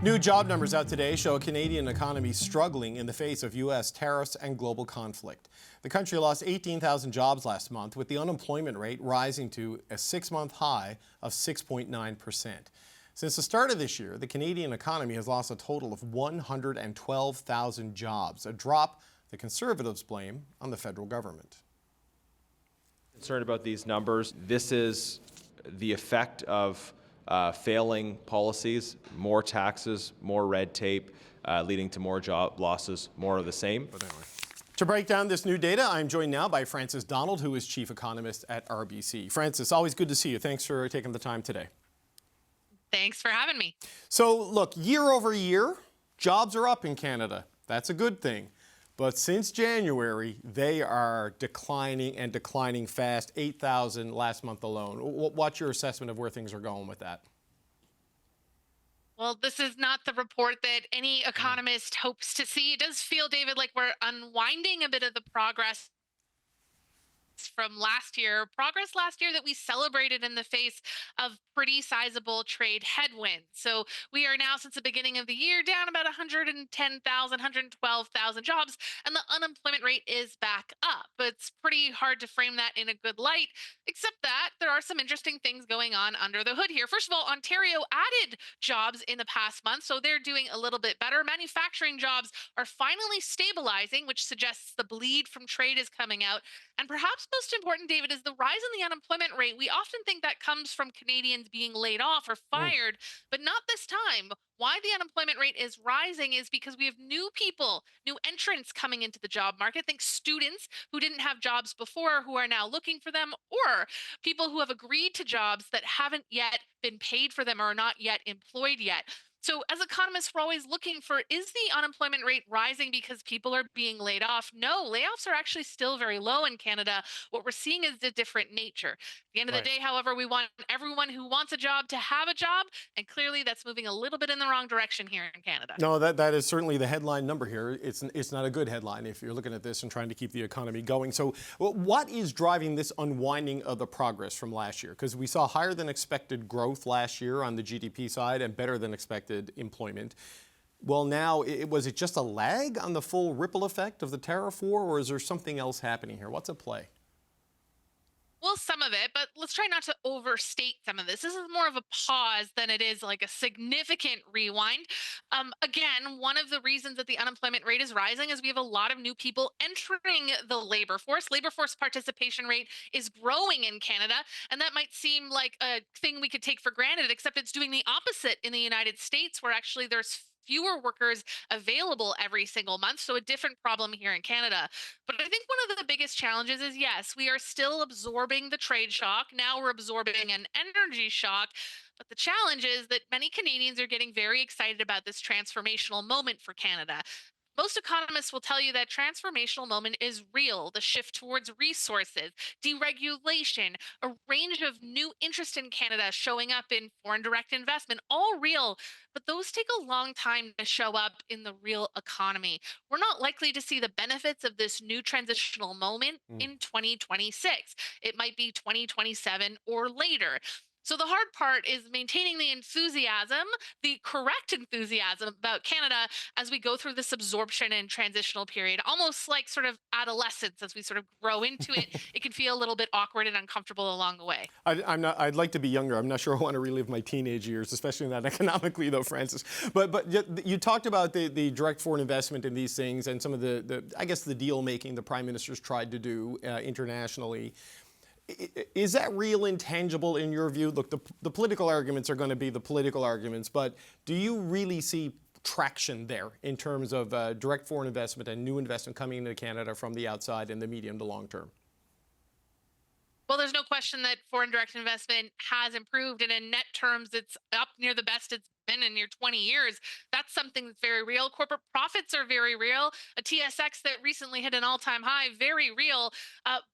New job numbers out today show a Canadian economy struggling in the face of U.S. tariffs and global conflict. The country lost 18,000 jobs last month, with the unemployment rate rising to a 6-month high of 6.9%. Since the start of this year, the Canadian economy has lost a total of 112,000 jobs, a drop the Conservatives blame on the federal government. Concerned about these numbers. This is the effect of failing policies, more taxes, more red tape, leading to more job losses, more of the same. But anyway. To break down this new data, I'm joined now by Frances Donald, who is chief economist at RBC. Frances, always good to see you. Thanks for taking the time today. Thanks for having me. So, look, year over year, jobs are up in Canada. That's a good thing. But since January, they are declining and declining fast, 8,000 last month alone. What's your assessment of where things are going with that? Well, this is not the report that any economist hopes to see. It does feel, David, like we're unwinding a bit of the progress from last year, that we celebrated in the face of pretty sizable trade headwinds. So we are now, since the beginning of the year, down about 110,000, 112,000 jobs, and the unemployment rate is back up. But it's pretty hard to frame that in a good light, except that there are some interesting things going on under the hood here. First of all, Ontario added jobs in the past month, so they're doing a little bit better. Manufacturing jobs are finally stabilizing, which suggests the bleed from trade is coming out. And perhaps most important, David, is the rise in the unemployment rate. We often think that comes from Canadians being laid off or fired, but not this time. Why the unemployment rate is rising is because we have new people, new entrants coming into the job market. Think students who didn't have jobs before who are now looking for them, or people who have agreed to jobs that haven't yet been paid for them or are not yet employed yet. So, as economists, we're always looking for, is the unemployment rate rising because people are being laid off? No, layoffs are actually still very low in Canada. What we're seeing is a different nature. At the end of the day, however, we want everyone who wants a job to have a job, and clearly that's moving a little bit in the wrong direction here in Canada. No, that is certainly the headline number here. It's not a good headline if you're looking at this and trying to keep the economy going. So what is driving this unwinding of the progress from last year? Because we saw higher than expected growth last year on the GDP side and better than expected employment. Well, now, was it just a lag on the full ripple effect of the tariff war, or is there something else happening here? What's at play? Well, some of it, but let's try not to overstate some of this. This is more of a pause than it is like a significant rewind. Again, one of the reasons that the unemployment rate is rising is we have a lot of new people entering the labor force. Labor force participation rate is growing in Canada, and that might seem like a thing we could take for granted, except it's doing the opposite in the United States, where actually there's fewer workers available every single month. So a different problem here in Canada. But I think one of the biggest challenges is, yes, we are still absorbing the trade shock. Now we're absorbing an energy shock. But the challenge is that many Canadians are getting very excited about this transformational moment for Canada. Most economists will tell you that transformational moment is real. The shift towards resources, deregulation, a range of new interest in Canada showing up in foreign direct investment, all real, but those take a long time to show up in the real economy. We're not likely to see the benefits of this new transitional moment in 2026. It might be 2027 or later. So the hard part is maintaining the enthusiasm, the correct enthusiasm about Canada as we go through this absorption and transitional period, almost like sort of adolescence as we sort of grow into it. It can feel a little bit awkward and uncomfortable along the way. I'd like to be younger. I'm not sure I want to relive my teenage years, especially not economically, though, Frances. But you talked about the direct foreign investment in these things and some of the I guess, the deal making the prime minister's tried to do internationally. Is that real and tangible in your view? Look, the political arguments are going to be the political arguments, but do you really see traction there in terms of direct foreign investment and new investment coming into Canada from the outside in the medium to long term? Well, there's no question that foreign direct investment has improved, and in net terms, it's up near the best it's been in near 20 years. That's something that's very real. Corporate profits are very real. A TSX that recently hit an all-time high, very real.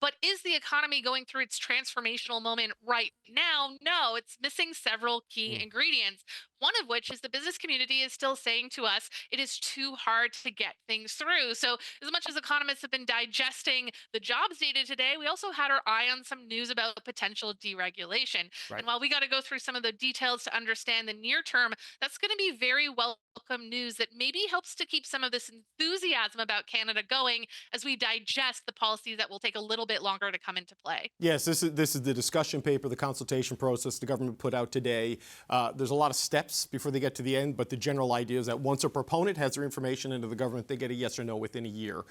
But is the economy going through its transformational moment right now? No, it's missing several key ingredients. One of which is the business community is still saying to us it is too hard to get things through. So, as much as economists have been digesting the jobs data today, we also had our eye on some news about potential deregulation. Right. And while we got to go through some of the details to understand the near term That's going to be very welcome news that maybe helps to keep some of this enthusiasm about Canada going as we digest the policies that will take a little bit longer to come into play. Yes, this is the discussion paper, the consultation process the government put out today. There's a lot of steps before they get to the end, but the general idea is that once a proponent has their information into the government, they get a yes or no within a year.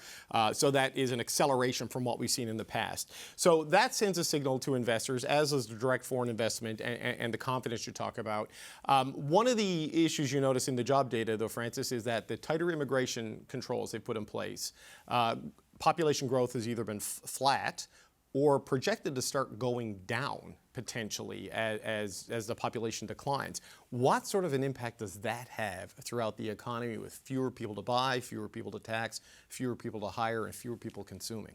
So that is an acceleration from what we've seen in the past. So that sends a signal to investors, as is the direct foreign investment and the confidence you talk about. One of the issues you notice in the job data, though, Francis, is that the tighter immigration controls they put in place, population growth has either been flat or projected to start going down potentially as the population declines. What sort of an impact does that have throughout the economy with fewer people to buy, fewer people to tax, fewer people to hire, and fewer people consuming?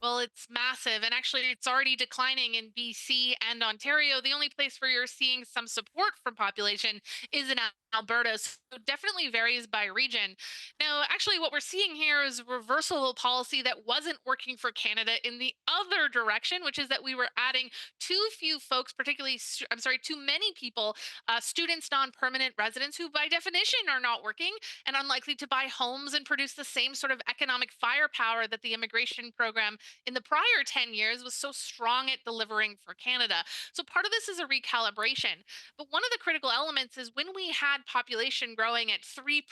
Well, it's massive. And actually, it's already declining in BC and Ontario. The only place where you're seeing some support from population is in Alberta. So it definitely varies by region. Now, actually, what we're seeing here is a reversal of a policy that wasn't working for Canada in the other direction, which is that we were adding too few folks, particularly, I'm sorry, too many people, students, non permanent residents, who by definition are not working and unlikely to buy homes and produce the same sort of economic firepower that the immigration program in the prior 10 years was so strong at delivering for Canada. So part of this is a recalibration. But one of the critical elements is when we had population growing at 3%,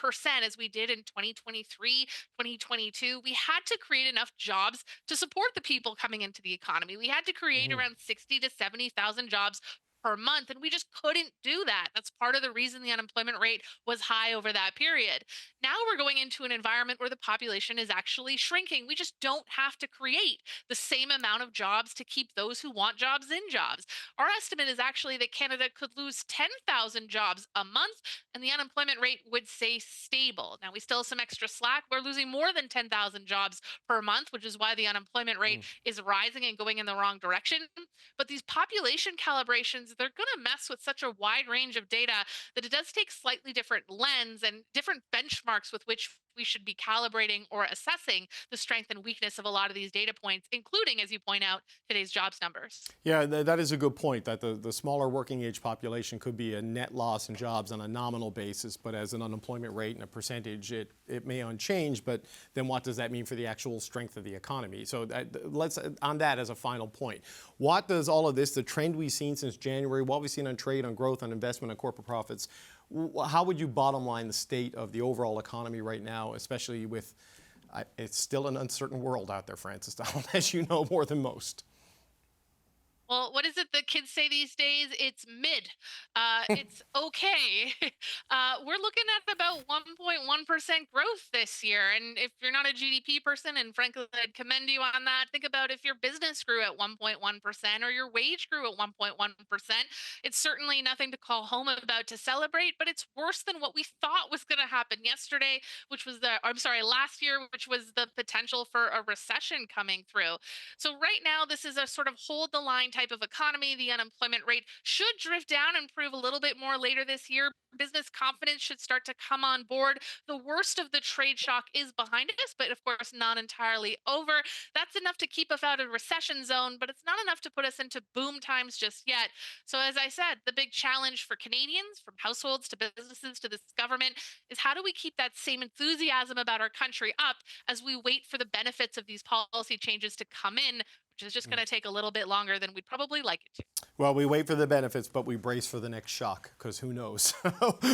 as we did in 2023, 2022, we had to create enough jobs to support the people coming into the economy. We had to create around 60 to 70,000 jobs per month, and we just couldn't do that. That's part of the reason the unemployment rate was high over that period. Now we're going into an environment where the population is actually shrinking. We just don't have to create the same amount of jobs to keep those who want jobs in jobs. Our estimate is actually that Canada could lose 10,000 jobs a month and the unemployment rate would stay stable. Now we still have some extra slack. We're losing more than 10,000 jobs per month, which is why the unemployment rate is rising and going in the wrong direction. But these population calibrations, they're going to mess with such a wide range of data that it does take slightly different lens and different benchmarks with which we should be calibrating or assessing the strength and weakness of a lot of these data points, including, as you point out, today's jobs numbers. Yeah, that is a good point, that the smaller working age population could be a net loss in jobs on a nominal basis, but as an unemployment rate and a percentage, it may unchanged, but then what does that mean for the actual strength of the economy? So let's, on that as a final point, what does all of this, the trend we've seen since January, what we've seen on trade, on growth, on investment, on corporate profits, how would you bottom line the state of the overall economy right now, especially with, it's still an uncertain world out there, Francis Donald, as you know more than most. Well, what is it the kids say these days? It's mid. It's okay. We're looking at about 1.1% growth this year. And if you're not a GDP person, and frankly, I'd commend you on that, think about if your business grew at 1.1% or your wage grew at 1.1%. It's certainly nothing to call home about to celebrate, but it's worse than what we thought was going to happen yesterday, which was last year, which was the potential for a recession coming through. So right now, this is a sort of hold the line type of economy. The unemployment rate should drift down and improve a little bit more later this year. Business confidence should start to come on board. The worst of the trade shock is behind us, but of course not entirely over. That's enough to keep us out of recession zone, but it's not enough to put us into boom times just yet. So as I said, the big challenge for Canadians, from households to businesses to this government, is how do we keep that same enthusiasm about our country up as we wait for the benefits of these policy changes to come in, which is just going to take a little bit longer than we'd probably like it to. Well, we wait for the benefits, but we brace for the next shock, because who knows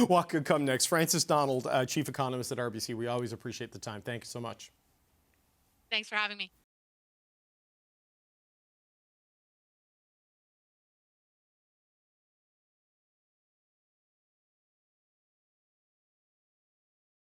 what could come next. Francis Donald, Chief Economist at RBC, we always appreciate the time. Thank you so much. Thanks for having me.